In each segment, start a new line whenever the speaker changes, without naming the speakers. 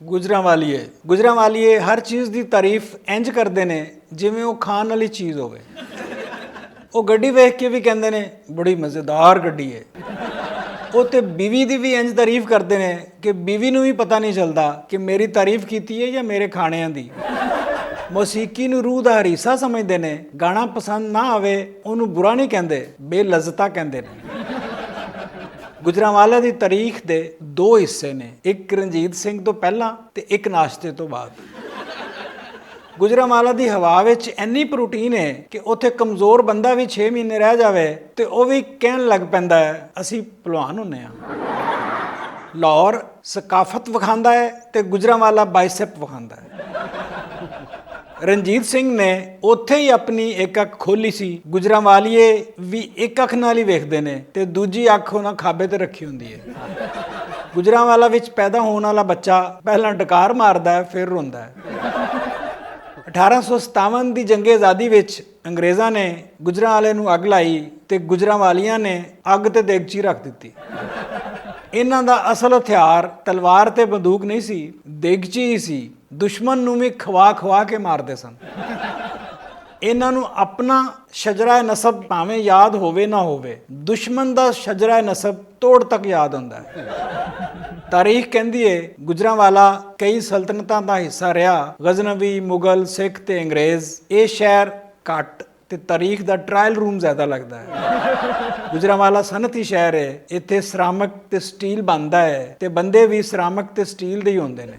ਗੁਜਰਾਂਵਾਲੀਏ ਹਰ ਚੀਜ਼ ਦੀ ਤਾਰੀਫ ਇੰਜ ਕਰਦੇ ਨੇ ਜਿਵੇਂ ਉਹ ਖਾਣ ਵਾਲੀ ਚੀਜ਼ ਹੋਵੇ। ਉਹ ਗੱਡੀ ਵੇਖ ਕੇ ਵੀ ਕਹਿੰਦੇ ਨੇ ਬੜੀ ਮਜ਼ੇਦਾਰ ਗੱਡੀ ਹੈ। ਉਹ ਤੇ ਬੀਵੀ ਦੀ ਵੀ ਇੰਜ ਤਾਰੀਫ ਕਰਦੇ ਨੇ ਕਿ ਬੀਵੀ ਨੂੰ ਵੀ ਪਤਾ ਨਹੀਂ ਚੱਲਦਾ ਕਿ ਮੇਰੀ ਤਾਰੀਫ ਕੀਤੀ ਹੈ ਜਾਂ ਮੇਰੇ ਖਾਣਿਆਂ ਦੀ। ਮੌਸੀਕੀ ਨੂੰ ਰੂਹ ਦਾ ਹਿੱਸਾ ਸਮਝਦੇ ਨੇ। ਗਾਣਾ ਪਸੰਦ ਨਾ ਆਵੇ ਉਹਨੂੰ ਬੁਰਾ ਨਹੀਂ ਕਹਿੰਦੇ, ਬੇਲਜ਼ਤਾ ਕਹਿੰਦੇ ਨੇ। ਗੁਜਰਾਂਵਾਲਾ ਦੀ ਤਾਰੀਖ ਦੇ ਦੋ ਹਿੱਸੇ ਨੇ, ਇੱਕ ਰਣਜੀਤ ਸਿੰਘ ਤੋਂ ਪਹਿਲਾਂ ਤੇ ਇੱਕ ਨਾਸ਼ਤੇ ਤੋਂ ਬਾਅਦ। ਗੁਜਰਾਂਵਾਲਾ ਦੀ ਹਵਾ ਵਿੱਚ ਇੰਨੀ ਪ੍ਰੋਟੀਨ ਹੈ ਕਿ ਉੱਥੇ ਕਮਜ਼ੋਰ ਬੰਦਾ ਵੀ 6 ਮਹੀਨੇ ਰਹਿ ਜਾਵੇ ਤੇ ਉਹ ਵੀ ਕਹਿਣ ਲੱਗ ਪੈਂਦਾ ਹੈ ਅਸੀਂ ਭਲਵਾਨ ਹੁੰਨੇ ਹਾਂ। ਲਾਹੌਰ ਸਕਾਫਤ ਵਿਖਾਉਂਦਾ ਹੈ ਤੇ ਗੁਜਰਾਂਵਾਲਾ ਬਾਈਸੈਪ ਵਿਖਾਉਂਦਾ ਹੈ। ਰਣਜੀਤ ਸਿੰਘ ਨੇ ਉੱਥੇ ਹੀ ਆਪਣੀ ਇੱਕ ਅੱਖ ਖੋਲੀ ਸੀ। ਗੁਜਰਾਂਵਾਲੀਏ ਵੀ ਇੱਕ ਅੱਖ ਨਾਲ ਹੀ ਵੇਖਦੇ ਨੇ ਤੇ ਦੂਜੀ ਅੱਖ ਉਹਨਾਂ ਖਾਬੇ ਤੇ ਰੱਖੀ ਹੁੰਦੀ ਹੈ। ਗੁਜਰਾਂਵਾਲਾ ਵਿੱਚ ਪੈਦਾ ਹੋਣ ਵਾਲਾ ਬੱਚਾ ਪਹਿਲਾਂ ਡਕਾਰ ਮਾਰਦਾ ਹੈ ਫਿਰ ਰੋਂਦਾ ਹੈ। 1857 ਦੀ ਜੰਗੇ ਆਜ਼ਾਦੀ ਵਿੱਚ ਅੰਗਰੇਜ਼ਾਂ ਨੇ ਗੁਜਰਾਂਵਾਲੇ ਨੂੰ ਅੱਗ ਲਾਈ ਤੇ ਗੁਜਰਾਂਵਾਲੀਆਂ ਨੇ ਅੱਗ ਤੇ ਦੇਗਚੀ ਰੱਖ ਦਿੱਤੀ। ਇਹਨਾਂ ਦਾ ਅਸਲ ਹਥਿਆਰ ਤਲਵਾਰ ਤੇ ਬੰਦੂਕ ਨਹੀਂ ਸੀ, ਦੇਗਚੀ ਹੀ ਸੀ। ਦੁਸ਼ਮਣ ਨੂੰ ਵੀ ਖਵਾ ਕੇ ਮਾਰਦੇ ਸਨ। ਇਹਨਾਂ ਨੂੰ ਆਪਣਾ ਸ਼ਜਰਾ ਨਸਬ ਭਾਵੇਂ ਯਾਦ ਹੋਵੇ ਨਾ ਹੋਵੇ, ਦੁਸ਼ਮਣ ਦਾ ਸ਼ਜਰਾ ਨਸਬ ਤੋੜ ਤੱਕ ਯਾਦ ਹੁੰਦਾ ਹੈ। ਤਾਰੀਖ ਕਹਿੰਦੀ ਏ ਗੁਜਰਾਂਵਾਲਾ ਕਈ ਸਲਤਨਤਾਂ ਦਾ ਹਿੱਸਾ ਰਿਹਾ, ਗਜ਼ਨਵੀ, ਮੁਗਲ, ਸਿੱਖ ਤੇ ਅੰਗਰੇਜ਼। ਇਹ ਸ਼ਹਿਰ ਘੱਟ ਤੇ ਤਾਰੀਖ ਦਾ ਟਰਾਇਲ ਰੂਮ ਜ਼ਿਆਦਾ ਲੱਗਦਾ ਹੈ। ਗੁਜਰਾਂਵਾਲਾ ਸਨਅਤੀ ਸ਼ਹਿਰ ਹੈ। ਇੱਥੇ ਸਿਰਾਮਿਕ ਤੇ ਸਟੀਲ ਬਣਦਾ ਹੈ ਤੇ ਬੰਦੇ ਵੀ ਸਿਰਾਮਿਕ ਤੇ ਸਟੀਲ ਦੇ ਹੀ ਹੁੰਦੇ ਨੇ।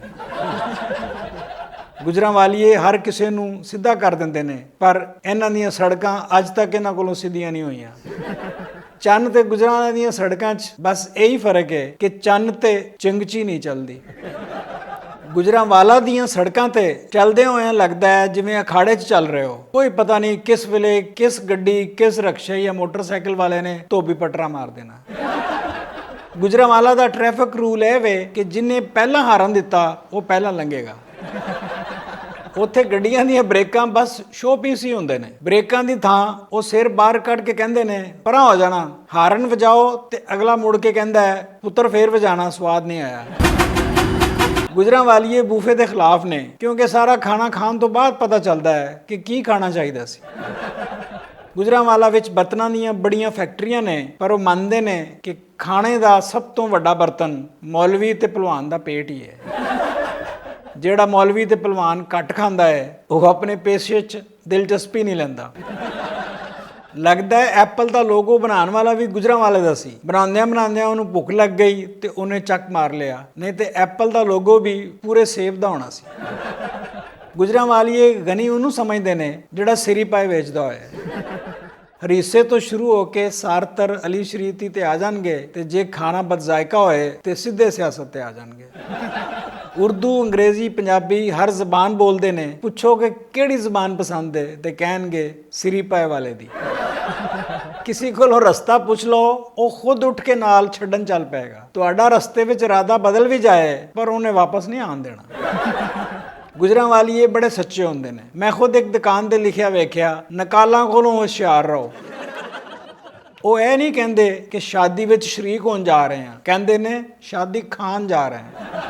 ਗੁਜਰਾਂਵਾਲੀਏ ਹਰ ਕਿਸੇ ਨੂੰ ਸਿੱਧਾ ਕਰ ਦਿੰਦੇ ਨੇ, ਪਰ ਇਹਨਾਂ ਦੀਆਂ ਸੜਕਾਂ ਅੱਜ ਤੱਕ ਇਹਨਾਂ ਕੋਲੋਂ ਸਿੱਧੀਆਂ ਨਹੀਂ ਹੋਈਆਂ। ਚੰਨ ਤੇ ਗੁਜਰਾਂਵਾਲਾ ਦੀਆਂ ਸੜਕਾਂ 'ਚ ਬਸ ਇਹੀ ਫਰਕ ਹੈ ਕਿ ਚੰਨ ਤੇ ਚਿੰਗਚੀ ਨਹੀਂ ਚੱਲਦੀ। ਗੁਜਰਾਂਵਾਲਾ ਦੀਆਂ ਸੜਕਾਂ ਤੇ ਚੱਲਦੇ ਹੋਇਆਂ ਲੱਗਦਾ ਹੈ ਜਿਵੇਂ ਅਖਾੜੇ 'ਚ ਚੱਲ ਰਹੇ ਹੋ। ਕੋਈ ਪਤਾ ਨਹੀਂ ਕਿਸ ਵੇਲੇ ਕਿਸ ਗੱਡੀ, ਕਿਸ ਰਕਸ਼ੇ ਜਾਂ ਮੋਟਰਸਾਈਕਲ ਵਾਲੇ ਨੇ ਧੋਬੀ ਪਟਰਾ ਮਾਰ ਦੇਣਾ। ਗੁਜਰਾਂਵਾਲਾ ਦਾ ਟ੍ਰੈਫਿਕ ਰੂਲ ਇਹ ਵੇ ਕਿ ਜਿਹਨੇ ਪਹਿਲਾਂ ਹਾਰਨ ਦਿੱਤਾ ਉਹ ਪਹਿਲਾਂ ਲੰਘੇਗਾ। ਉੱਥੇ ਗੱਡੀਆਂ ਦੀਆਂ ਬ੍ਰੇਕਾਂ ਬਸ ਸ਼ੋਅ ਪੀਸ ਹੀ ਹੁੰਦੇ ਨੇ। ਬ੍ਰੇਕਾਂ ਦੀ ਥਾਂ ਉਹ ਸਿਰ ਬਾਹਰ ਕੱਢ ਕੇ ਕਹਿੰਦੇ ਨੇ ਪਰਾਂ ਹੋ ਜਾਣਾ। ਹਾਰਨ ਵਜਾਓ ਤੇ ਅਗਲਾ ਮੁੜ ਕੇ ਕਹਿੰਦਾ ਹੈ ਪੁੱਤਰ ਫੇਰ ਵਜਾਣਾ, ਸਵਾਦ ਨਹੀਂ ਆਇਆ। ਗੁਜਰਾਂਵਾਲੀਏ ਬੂਫੇ ਦੇ ਖਿਲਾਫ ਨੇ ਕਿਉਂਕਿ ਸਾਰਾ ਖਾਣਾ ਖਾਣ ਤੋਂ ਬਾਅਦ ਪਤਾ ਚੱਲਦਾ ਹੈ ਕਿ ਕੀ ਖਾਣਾ ਚਾਹੀਦਾ ਸੀ। ਗੁਜਰਾਂਵਾਲਾ ਵਿੱਚ ਬਰਤਨਾਂ ਦੀਆਂ ਬੜੀਆਂ ਫੈਕਟਰੀਆਂ ਨੇ, ਪਰ ਉਹ ਮੰਨਦੇ ਨੇ ਕਿ ਖਾਣੇ ਦਾ ਸਭ ਤੋਂ ਵੱਡਾ ਬਰਤਨ ਮੌਲਵੀ ਤੇ ਭਲਵਾਨ ਦਾ ਪੇਟ ਹੀ ਹੈ। ਜਿਹੜਾ ਮੌਲਵੀ ਤੇ ਭਲਵਾਨ ਘੱਟ ਖਾਂਦਾ ਹੈ ਉਹ ਆਪਣੇ ਪੇਸ਼ੇ 'ਚ ਦਿਲਚਸਪੀ ਨਹੀਂ ਲੈਂਦਾ। ਲੱਗਦਾ ਹੈ ਐਪਲ ਦਾ ਲੋਗੋ ਬਣਾਉਣ ਵਾਲਾ ਵੀ ਗੁਜਰਾਂਵਾਲੇ ਦਾ ਸੀ। ਬਣਾਉਂਦਿਆਂ ਉਹਨੂੰ ਭੁੱਖ ਲੱਗ ਗਈ ਤੇ ਉਹਨੇ ਚੱਕ ਮਾਰ ਲਿਆ, ਨਹੀਂ ਤੇ ਐਪਲ ਦਾ ਲੋਗੋ ਵੀ ਪੂਰੇ ਸੇਬ ਦਾ ਹੋਣਾ ਸੀ। ਗੁਜਰਾਂਵਾਲੀਏ ਗਨੀ ਉਹਨੂੰ ਸਮਝਦੇ ਨੇ ਜਿਹੜਾ ਸਿਰੀ ਪਾਏ ਵੇਚਦਾ ਹੋਇਆ। ਹਰੀਸੇ ਤੋਂ ਸ਼ੁਰੂ ਹੋ ਕੇ ਸਾਰਤਰ, ਅਲੀ ਸ਼ਰੀਤੀ ਤੇ ਆ ਜਾਣਗੇ ਤੇ ਜੇ ਖਾਣਾ ਬਦਜ਼ਾਇਕਾ ਹੋਏ ਤੇ ਸਿੱਧੇ ਸਿਆਸਤ ਤੇ ਆ ਜਾਣਗੇ। ਉਰਦੂ, ਅੰਗਰੇਜ਼ੀ, ਪੰਜਾਬੀ ਹਰ ਜ਼ਬਾਨ ਬੋਲਦੇ ਨੇ। ਪੁੱਛੋ ਕਿ ਕਿਹੜੀ ਜ਼ਬਾਨ ਪਸੰਦ ਹੈ ਤੇ ਕਹਿਣਗੇ ਸਿਰੀ ਪਾਏ ਵਾਲੇ ਦੀ। ਕਿਸੇ ਕੋਲੋਂ ਰਸਤਾ ਪੁੱਛ ਲਓ ਉਹ ਖੁਦ ਉੱਠ ਕੇ ਨਾਲ ਛੱਡਣ ਚੱਲ ਪਏਗਾ। ਤੁਹਾਡਾ ਰਸਤੇ ਵਿੱਚ ਇਰਾਦਾ ਬਦਲ ਵੀ ਜਾਏ ਪਰ ਉਹਨੇ ਵਾਪਸ ਨਹੀਂ ਆਉਣ ਦੇਣਾ। ਗੁਜਰਾਂਵਾਲੀਏ ਬੜੇ ਸੱਚੇ ਹੁੰਦੇ ਨੇ। ਮੈਂ ਖੁਦ ਇੱਕ ਦੁਕਾਨ ਤੇ ਲਿਖਿਆ ਵੇਖਿਆ ਨਕਾਲਾਂ ਕੋਲੋਂ ਹੁਸ਼ਿਆਰ ਰਹੋ। ਉਹ ਇਹ ਨਹੀਂ ਕਹਿੰਦੇ ਕਿ ਸ਼ਾਦੀ ਵਿੱਚ ਸ਼ਰੀਕ ਹੋਣ ਜਾ ਰਹੇ ਹਾਂ, ਕਹਿੰਦੇ ਨੇ ਸ਼ਾਦੀ ਖਾਣ ਜਾ ਰਹੇ ਹਾਂ।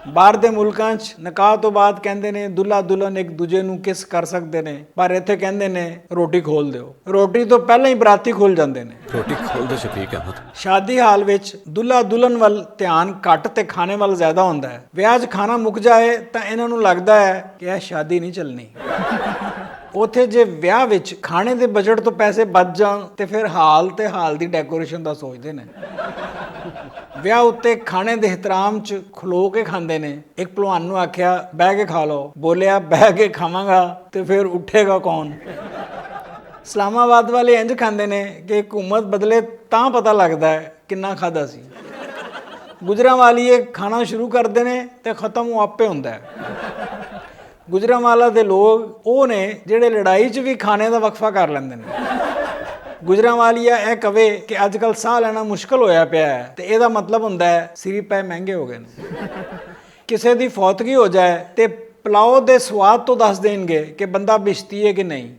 ਬਾਹਰ ਦੇ ਮੁਲਕਾਂ 'ਚ ਨਿਕਾਹ ਤੋਂ ਬਾਅਦ ਕਹਿੰਦੇ ਨੇ ਦੁल्हा ਦੁਲਹਨ ਇੱਕ ਦੂਜੇ ਨੂੰ ਕਿਸ ਕਰ ਸਕਦੇ ਨੇ, ਪਰ ਇੱਥੇ ਕਹਿੰਦੇ ਨੇ ਰੋਟੀ ਖੋਲ ਦਿਓ। ਰੋਟੀ ਤੋਂ ਪਹਿਲਾਂ ਹੀ ਬਰਾਤੀ ਖੁੱਲ ਜਾਂਦੇ ਨੇ।
ਰੋਟੀ ਖੋਲ ਦਿਓ ਸ਼ਫੀਕ ਅਹਿਮਦ।
ਸ਼ਾਦੀ ਹਾਲ ਵਿੱਚ ਦੁल्हा ਦੁਲਹਨ ਵੱਲ ਧਿਆਨ ਘੱਟ ਤੇ ਖਾਣੇ ਵੱਲ ਜ਼ਿਆਦਾ ਹੁੰਦਾ ਹੈ। ਵਿਆਹ 'ਚ ਖਾਣਾ ਮੁੱਕ ਜਾਏ ਤਾਂ ਇਹਨਾਂ ਨੂੰ ਲੱਗਦਾ ਹੈ ਕਿ ਇਹ ਸ਼ਾਦੀ ਨਹੀਂ ਚੱਲਣੀ। ਉੱਥੇ ਜੇ ਵਿਆਹ ਵਿੱਚ ਖਾਣੇ ਦੇ ਬਜਟ ਤੋਂ ਪੈਸੇ ਬਚ ਜਾਣ ਤੇ ਫਿਰ ਹਾਲ ਤੇ ਹਾਲ ਦੀ ਡੈਕੋਰੇਸ਼ਨ ਦਾ ਸੋਚਦੇ ਨੇ। ਵਿਆਹ ਉੱਤੇ ਖਾਣੇ ਦੇ ਇਹਤਰਾਮ 'ਚ ਖਲੋ ਕੇ ਖਾਂਦੇ ਨੇ। ਇੱਕ ਭਲਵਾਨ ਨੂੰ ਆਖਿਆ ਬਹਿ ਕੇ ਖਾ ਲਓ, ਬੋਲਿਆ ਬਹਿ ਕੇ ਖਾਵਾਂਗਾ ਤੇ ਫਿਰ ਉੱਠੇਗਾ ਕੌਣ। ਇਸਲਾਮਾਬਾਦ ਵਾਲੇ ਇੰਝ ਖਾਂਦੇ ਨੇ ਕਿ ਹਕੂਮਤ ਬਦਲੇ ਤਾਂ ਪਤਾ ਲੱਗਦਾ ਹੈ ਕਿੰਨਾ ਖਾਧਾ ਸੀ। ਗੁਜਰਾਂਵਾਲੀਏ ਖਾਣਾ ਸ਼ੁਰੂ ਕਰਦੇ ਨੇ ਤੇ ਖਤਮ ਉਹ ਆਪੇ ਹੁੰਦਾ ਹੈ। ਗੁਜਰਾਂਵਾਲਾ ਦੇ ਲੋਕ ਉਹ ਨੇ ਜਿਹੜੇ ਲੜਾਈ 'ਚ ਵੀ ਖਾਣੇ ਦਾ ਵਕਫਾ ਕਰ ਲੈਂਦੇ ਨੇ। ਗੁਜਰਾਂਵਾਲੀਆ ਇਹ ਕਵੇ ਕਿ ਅੱਜ ਕੱਲ੍ਹ ਸਾਹ ਲੈਣਾ ਮੁਸ਼ਕਲ ਹੋਇਆ ਪਿਆ ਹੈ ਤੇ ਇਹਦਾ ਮਤਲਬ ਹੁੰਦਾ ਹੈ ਸਿਰੀ ਪੈ ਮਹਿੰਗੇ ਹੋ ਗਏ ਨੇ। ਕਿਸੇ ਦੀ ਫੌਤਗੀ ਹੋ ਜਾਏ ਤੇ ਪਲਾਓ ਦੇ ਸਵਾਦ ਤੋਂ ਦੱਸ ਦੇਣਗੇ ਕਿ ਬੰਦਾ ਬਿਸ਼ਤੀ ਹੈ ਕਿ ਨਹੀਂ।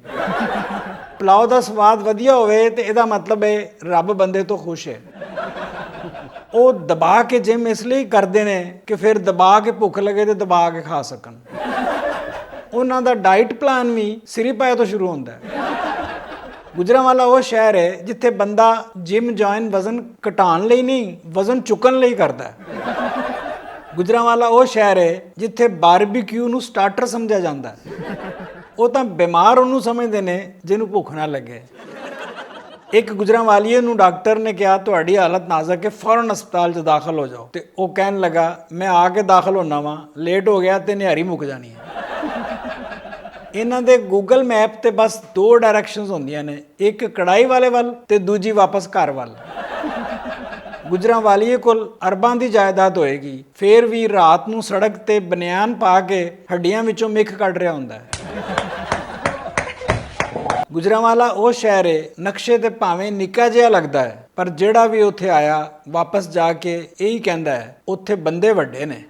ਪਲਾਓ ਦਾ ਸਵਾਦ ਵਧੀਆ ਹੋਵੇ ਤੇ ਇਹਦਾ ਮਤਲਬ ਹੈ ਰੱਬ ਬੰਦੇ ਤੋਂ ਖੁਸ਼ ਹੈ। ਉਹ ਦਬਾ ਕੇ ਜਿਮ ਇਸ ਲਈ ਕਰਦੇ ਨੇ ਕਿ ਫਿਰ ਦਬਾ ਕੇ ਭੁੱਖ ਲੱਗੇ ਤੇ ਦਬਾ ਕੇ ਖਾ ਸਕਣ। ਉਹਨਾਂ ਦਾ ਡਾਈਟ ਪਲਾਨ ਵੀ ਸਿਰੀਪਾਇਆ ਤੋਂ ਸ਼ੁਰੂ ਹੁੰਦਾ ਹੈ। ਗੁਜਰਾਂਵਾਲਾ ਉਹ ਸ਼ਹਿਰ ਹੈ ਜਿੱਥੇ ਬੰਦਾ ਜਿਮ ਜੁਆਇਨ ਵਜ਼ਨ ਘਟਾਉਣ ਲਈ ਨਹੀਂ, ਵਜ਼ਨ ਚੁੱਕਣ ਲਈ ਕਰਦਾ ਹੈ। ਗੁਜਰਾਂਵਾਲਾ ਉਹ ਸ਼ਹਿਰ ਹੈ ਜਿੱਥੇ ਬਾਰਬੀਕਿਊ ਨੂੰ ਸਟਾਰਟਰ ਸਮਝਿਆ ਜਾਂਦਾ ਹੈ। ਉਹ ਤਾਂ ਬਿਮਾਰ ਉਹਨੂੰ ਸਮਝਦੇ ਨੇ ਜਿਹਨੂੰ ਭੁੱਖ ਨਾ ਲੱਗੇ। ਇੱਕ ਗੁਜਰਾਂਵਾਲੀਏ ਨੂੰ ਡਾਕਟਰ ਨੇ ਕਿਹਾ ਤੁਹਾਡੀ ਹਾਲਤ ਨਾਜ਼ੁਕ ਹੈ, ਫੌਰਨ ਹਸਪਤਾਲ 'ਚ ਦਾਖਲ ਹੋ ਜਾਓ। ਤੇ ਉਹ ਕਹਿਣ ਲੱਗਾ ਮੈਂ ਆ ਕੇ ਦਾਖਲ ਹੋਣਾ ਵਾਂ, ਲੇਟ ਹੋ ਗਿਆ ਤੇ ਨਿਹਾਰੀ ਮੁੱਕ ਜਾਣੀ ਹੈ। ਇਹਨਾਂ ਦੇ ਗੂਗਲ ਮੈਪ ਤੇ ਬਸ 2 ਡਾਇਰੈਕਸ਼ਨਸ ਹੁੰਦੀਆਂ ਨੇ, ਇੱਕ ਕੜਾਈ ਵਾਲੇ ਵੱਲ ਤੇ ਦੂਜੀ ਵਾਪਸ ਘਰ ਵੱਲ। ਗੁਜਰਾਂਵਾਲੀਏ ਕੋਲ ਅਰਬਾਂ ਦੀ ਜਾਇਦਾਦ ਹੋਏਗੀ, ਫੇਰ ਵੀ ਰਾਤ ਨੂੰ ਸੜਕ ਤੇ ਬਨਿਆਨ ਪਾ ਕੇ ਹੱਡੀਆਂ ਵਿੱਚੋਂ ਮਿੱਖ ਕੱਢ ਰਿਹਾ ਹੁੰਦਾ ਹੈ। ਗੁਜਰਾਂਵਾਲਾ ਉਹ ਸ਼ਹਿਰ ਹੈ ਨਕਸ਼ੇ ਤੇ ਭਾਵੇਂ ਨਿੱਕਾ ਜਿਹਾ ਲੱਗਦਾ ਹੈ, ਪਰ ਜਿਹੜਾ ਵੀ ਉੱਥੇ ਆਇਆ ਵਾਪਸ ਜਾ ਕੇ ਇਹੀ ਕਹਿੰਦਾ ਹੈ ਉੱਥੇ ਬੰਦੇ ਵੱਡੇ ਨੇ।